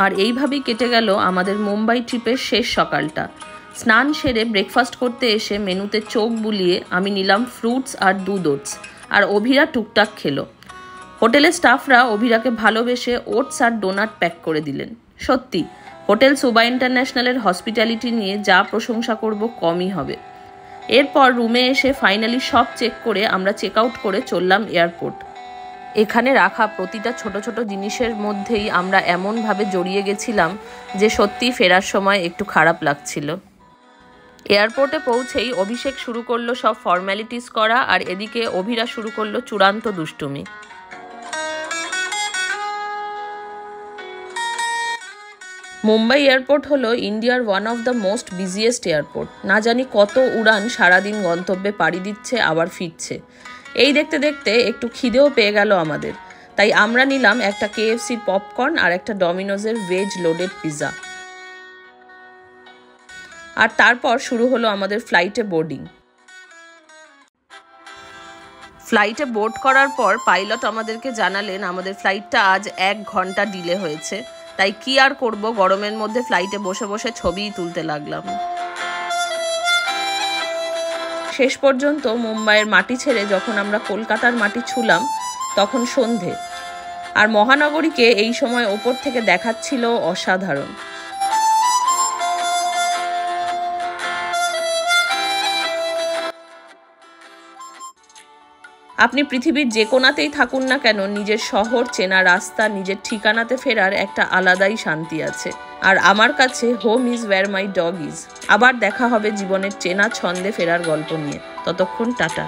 আর এইভাবেই কেটে গেল আমাদের মুম্বাই ট্রিপের শেষ সকালটা। স্নান সেরে ব্রেকফাস্ট করতে এসে মেনুতে চোখ বুলিয়ে আমি নিলাম ফ্রুটস আর দুধ ওটস, আর অভিরা টুকটাক খেলো। হোটেলের স্টাফরা অভিরাকে ভালোবেসে ওটস আর ডোনাট প্যাক করে দিলেন। সত্যি হোটেল সুবা ইন্টারন্যাশনালের হসপিটালিটি নিয়ে যা প্রশংসা করব কমই হবে। এরপর রুমে এসে ফাইনালি সব চেক করে আমরা চেক আউট করে চললাম এয়ারপোর্ট। এখানে রাখা প্রতিটা ছোট ছোট জিনিসের মধ্যেই আমরা এমনভাবে জড়িয়ে গেছিলাম যে সত্যি ফেরার সময় একটু খারাপ লাগছিল। এয়ারপোর্টে পৌঁছেই অভিষেক শুরু করলো সব ফর্ম্যালিটিস করা, আর এদিকে অভিরা শুরু করলো চূড়ান্ত দুষ্টুমি। মুম্বাই এয়ারপোর্ট হলো ইন্ডিয়ার one of the most busiest airport. না জানি কত উড়ান সারাদিন গন্তব্যে পাড়ি দিচ্ছে আবার ফিরছে। এই দেখতে দেখতে একটু খিদেও পেয়ে গেল আমাদের, তাই আমরা নিলাম একটা KFCর পপকর্ন আর একটা ডমিনোজের ভেজ লোডেড পিৎজা। আর তারপর শুরু হলো আমাদের ফ্লাইটে বোর্ডিং। ফ্লাইটে বোর্ড করার পর পাইলট আমাদেরকে জানালেন আমাদের ফ্লাইটটা আজ 1 ঘন্টা ডিলে হয়েছে। তাই কি আর করব, গরমের মধ্যে ফ্লাইটে বসে বসে ছবিই তুলতে লাগলাম। শেষ পর্যন্ত মুম্বাইয়ের মাটি ছেড়ে যখন আমরা কলকাতার মাটি ছুঁলাম তখন সন্ধে, আর মহানগরীকে এই সময় ওপর থেকে দেখাচ্ছিল অসাধারণ। আপনি পৃথিবীর যে কোণাতেই থাকুন না কেন, নিজের শহর, চেনা রাস্তা, নিজের ঠিকানাতে ফেরার একটা আলাদাই শান্তি আছে। আর আমার কাছে home is wire my dog is. আবার দেখা হবে জীবনের চেনা ছন্দে ফেরার গল্প নিয়ে। ততক্ষণ টাটা।